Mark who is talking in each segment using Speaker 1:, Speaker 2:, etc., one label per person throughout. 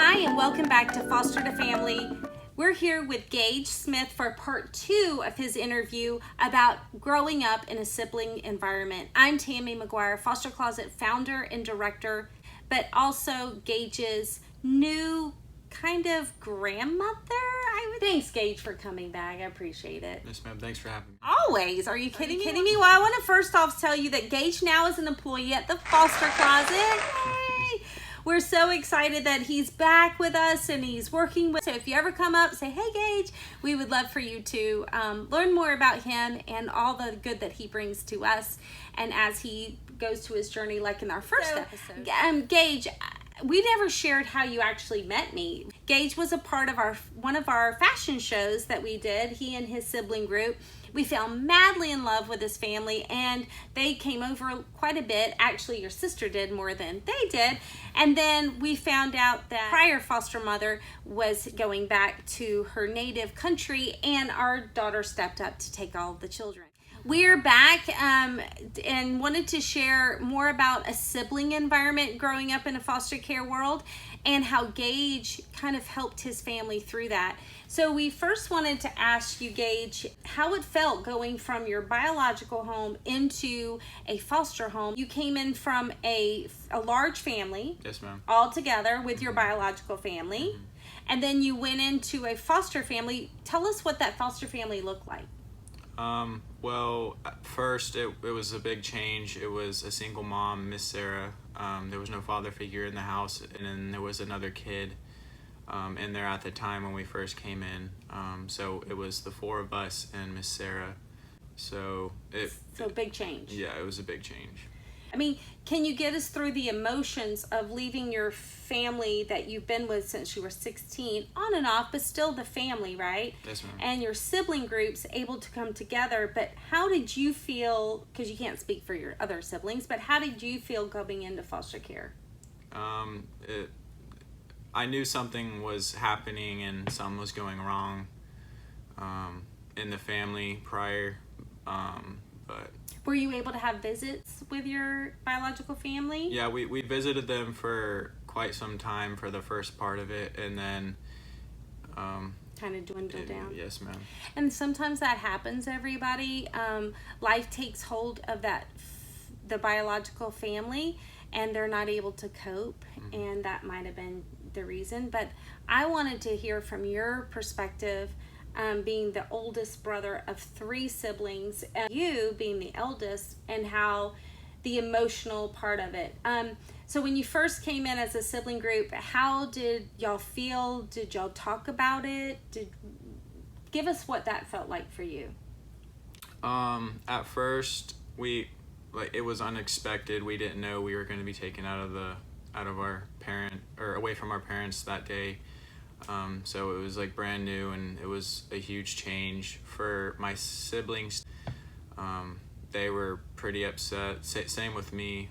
Speaker 1: Hi, and welcome back to Foster to Family. We're here with Gage Smith for part 2 of his interview about growing up in a sibling environment. I'm Tammy McGuire, Foster Closet founder and director, but also Gage's new kind of grandmother. Thanks, Gage, for coming back. I appreciate it.
Speaker 2: Yes, ma'am. Thanks for having me.
Speaker 1: Always. Are you kidding me? Well, I want to first off tell you that Gage now is an employee at the Foster Closet. Yay! We're so excited that he's back with us and he's working with. So if you ever come up, say, hey, Gage, we would love for you to learn more about him and all the good that he brings to us. And as he goes to his journey, like in our first episode. Gage, we never shared how you actually met me. Gage was a part of one of our fashion shows that we did, he and his sibling group. We fell madly in love with his family, and they came over quite a bit. Actually, your sister did more than they did. And then we found out that prior foster mother was going back to her native country, and our daughter stepped up to take all of the children. We're back and wanted to share more about a sibling environment growing up in a foster care world and how Gage kind of helped his family through that. So we first wanted to ask you, Gage, how it felt going from your biological home into a foster home. You came in from a large family.
Speaker 2: Yes, ma'am.
Speaker 1: All together with your biological family. And then you went into a foster family. Tell us what that foster family looked like.
Speaker 2: Well, at first it was a big change. It was a single mom, Miss Sarah. There was no father figure in the house, and then there was another kid in there at the time when we first came in. So it was the four of us and Miss Sarah. So
Speaker 1: big change.
Speaker 2: Yeah, it was a big change.
Speaker 1: I mean, can you get us through the emotions of leaving your family that you've been with since you were 16, on and off, but still the family, right?
Speaker 2: Yes, ma'am. And
Speaker 1: your sibling groups able to come together, but how did you feel, because you can't speak for your other siblings, but how did you feel going into foster care?
Speaker 2: I knew something was happening and something was going wrong in the family prior, but...
Speaker 1: Were you able to have visits with your biological family?
Speaker 2: Yeah, we visited them for quite some time for the first part of it, and then
Speaker 1: kind of dwindled down.
Speaker 2: Yes, ma'am.
Speaker 1: And sometimes that happens, everybody. Life takes hold of the biological family, and they're not able to cope, and that might have been the reason. But I wanted to hear from your perspective, being the oldest brother of 3 siblings, and you being the eldest, and how the emotional part of it. So when you first came in as a sibling group, how did y'all feel? Did y'all talk about it? Give us what that felt like for you.
Speaker 2: At first, it was unexpected. We didn't know we were going to be taken out of our parent, or away from our parents that day. So it was like brand new, and it was a huge change for my siblings. They were pretty upset. Same with me.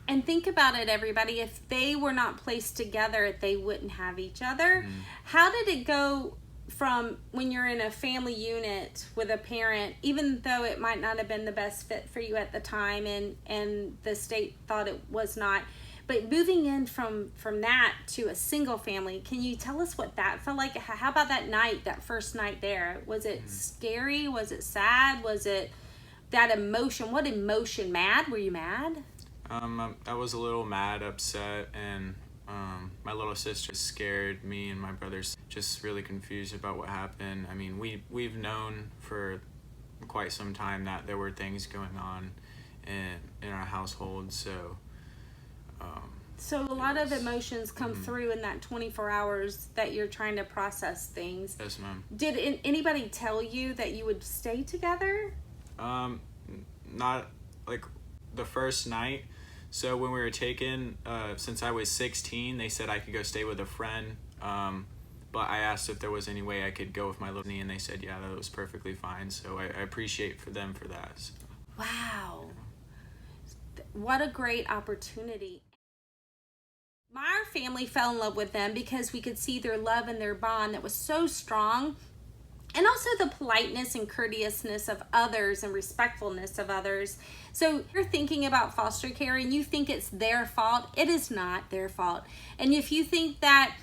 Speaker 1: And think about it, everybody. If they were not placed together, they wouldn't have each other. How did it go from when you're in a family unit with a parent, even though it might not have been the best fit for you at the time, and the state thought it was not, but moving in from that to a single family, can you tell us what that felt like? How about that night, that first night there? Was it scary? Was it sad? Was it that emotion? What emotion? Mad? Were you mad?
Speaker 2: I was a little mad, upset, and my little sister scared. Me and my brothers just really confused about what happened. I mean, we've known for quite some time that there were things going on in our household, so...
Speaker 1: So a lot of emotions come through in that 24 hours that you're trying to process things.
Speaker 2: Yes, ma'am.
Speaker 1: Did anybody tell you that you would stay together?
Speaker 2: Not like the first night. So when we were taken, since I was 16, they said I could go stay with a friend. But I asked if there was any way I could go with my little knee, and they said, yeah, that was perfectly fine. So I appreciate for them for that.
Speaker 1: Wow. What a great opportunity. My family fell in love with them because we could see their love and their bond that was so strong, and also the politeness and courteousness of others and respectfulness of others. So you're thinking about foster care and you think it's their fault. It is not their fault. And if you think that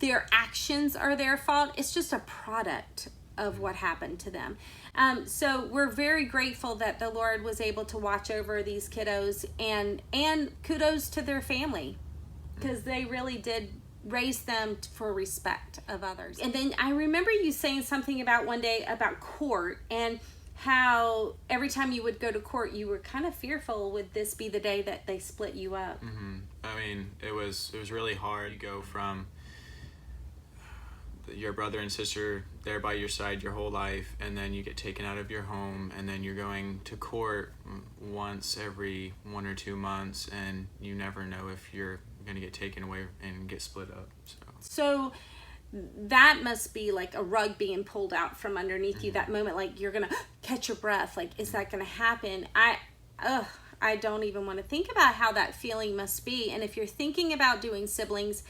Speaker 1: their actions are their fault. It's just a product of what happened to them. So we're very grateful that the Lord was able to watch over these kiddos, and kudos to their family, because they really did raise them for respect of others. And then I remember you saying something about one day about court, and how every time you would go to court, you were kind of fearful, would this be the day that they split you up?
Speaker 2: I mean, it was really hard. You go from your brother and sister there by your side your whole life, and then you get taken out of your home, and then you're going to court once every 1 or 2 months, and you never know if you're going to get taken away and get split up.
Speaker 1: So that must be like a rug being pulled out from underneath you, that moment, like you're gonna catch your breath, like, is that gonna happen? I don't even want to think about how that feeling must be. And if you're thinking about doing siblings,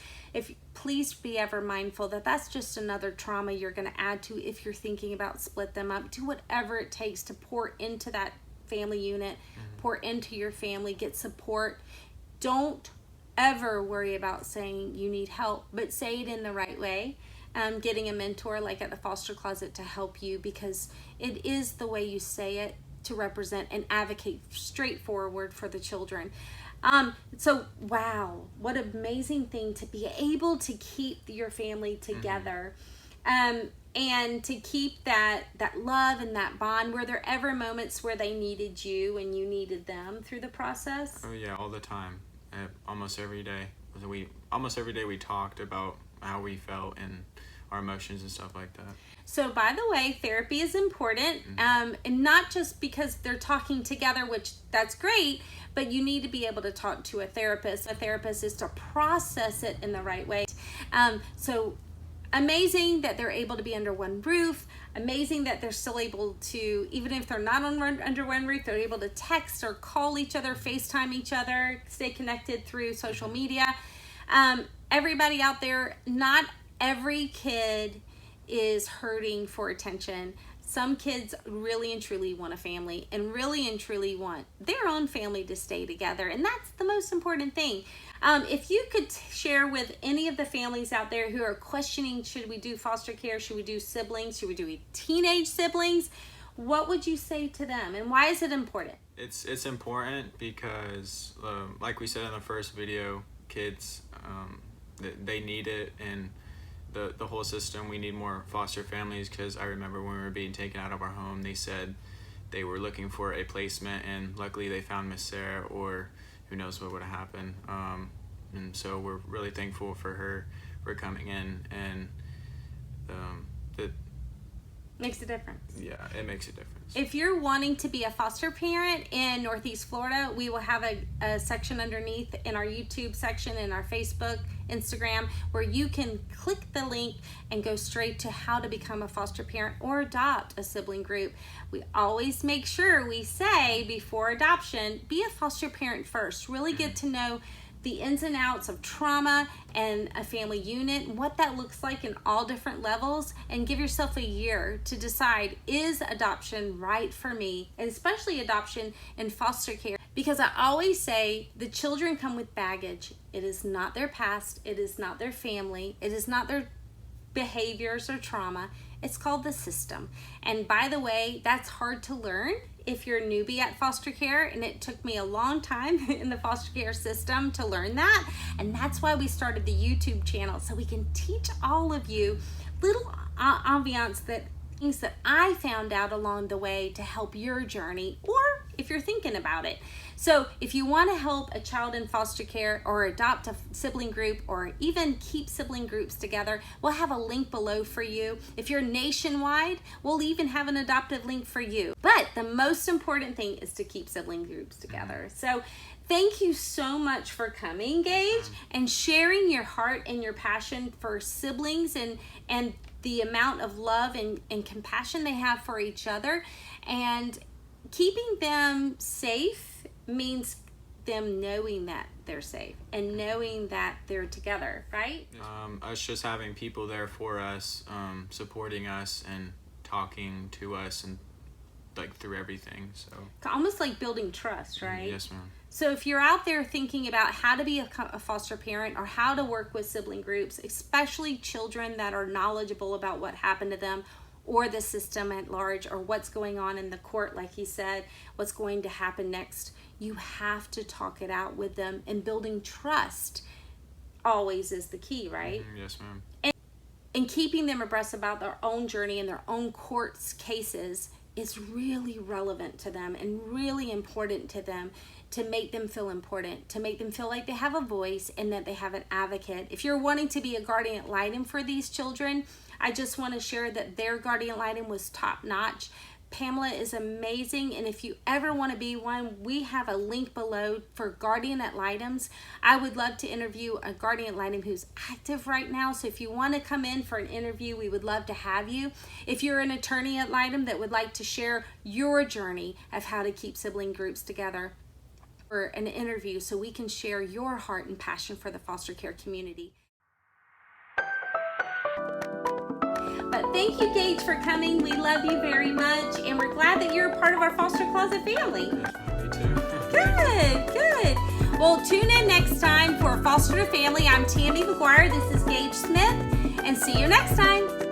Speaker 1: please be ever mindful that that's just another trauma you're going to add to. If you're thinking about split them up, do whatever it takes to pour into that family unit, pour into your family, get support. Don't ever worry about saying you need help, but say it in the right way. Getting a mentor like at the foster closet to help you, because it is the way you say it to represent and advocate straightforward for the children. So wow, what an amazing thing to be able to keep your family together, and to keep that love and that bond. Were there ever moments where they needed you and you needed them through the process?
Speaker 2: Oh yeah, all the time. Almost every day. Almost every day we talked about how we felt and our emotions and stuff like that.
Speaker 1: So by the way, therapy is important, and not just because they're talking together, which that's great, but you need to be able to talk to a therapist. A therapist is to process it in the right way. So amazing that they're able to be under one roof. Amazing that they're still able to, even if they're not under one roof, they're able to text or call each other, FaceTime each other, stay connected through social media. Everybody out there, not every kid is hurting for attention. Some kids really and truly want a family, and really and truly want their own family to stay together, and that's the most important thing. If you could share with any of the families out there who are questioning, should we do foster care, should we do siblings, should we do teenage siblings, what would you say to them, and why is it important?
Speaker 2: It's important because, like we said in the first video, kids, they need it, and the whole system, we need more foster families, because I remember when we were being taken out of our home, they said they were looking for a placement, and luckily they found Miss Sarah, or who knows what would have happened. And so we're really thankful for her for coming in, and it
Speaker 1: makes a difference.
Speaker 2: Yeah, it makes a difference.
Speaker 1: If you're wanting to be a foster parent in Northeast Florida, we will have a section underneath in our YouTube section, in our Facebook, Instagram, where you can click the link and go straight to how to become a foster parent or adopt a sibling group. We always make sure we say before adoption, be a foster parent first. Really get to know the ins and outs of trauma and a family unit, what that looks like in all different levels, and give yourself a year to decide, is adoption right for me, and especially adoption in foster care. Because I always say the children come with baggage. It is not their past, it is not their family, it is not their behaviors or trauma. It's called the system. And by the way, that's hard to learn if you're a newbie at foster care, and it took me a long time in the foster care system to learn that. And that's why we started the YouTube channel, so we can teach all of you little ambiance, things that I found out along the way to help your journey, or if you're thinking about it. So if you want to help a child in foster care, or adopt a sibling group, or even keep sibling groups together, we'll have a link below for you. If you're nationwide, we'll even have an adoptive link for you. But the most important thing is to keep sibling groups together. So thank you so much for coming, Gage, and sharing your heart and your passion for siblings, and the amount of love and compassion they have for each other. And keeping them safe means them knowing that they're safe and knowing that they're together, right?
Speaker 2: Us just having people there for us, supporting us and talking to us, and like through everything. So
Speaker 1: almost like building trust, right?
Speaker 2: Yes, ma'am.
Speaker 1: So if you're out there thinking about how to be a foster parent or how to work with sibling groups, especially children that are knowledgeable about what happened to them or the system at large or what's going on in the court, like he said, what's going to happen next, you have to talk it out with them, and building trust always is the key, right?
Speaker 2: Yes, ma'am.
Speaker 1: And keeping them abreast about their own journey and their own courts cases is really relevant to them and really important to them, to make them feel important, to make them feel like they have a voice and that they have an advocate. If you're wanting to be a guardian ad litem for these children, I just want to share that their guardian ad litem was top notch. Pamela is amazing, and if you ever want to be one, we have a link below for guardian ad litems. I would love to interview a guardian ad litem who's active right now, so if you want to come in for an interview, we would love to have you. If you're an attorney ad litem that would like to share your journey of how to keep sibling groups together, for an interview so we can share your heart and passion for the foster care community. But thank you, Gage, for coming. We love you very much, and we're glad that you're a part of our Foster Closet family.
Speaker 2: Me too.
Speaker 1: Good. Well, tune in next time for Foster to Family. I'm Tammy McGuire. This is Gage Smith, and see you next time.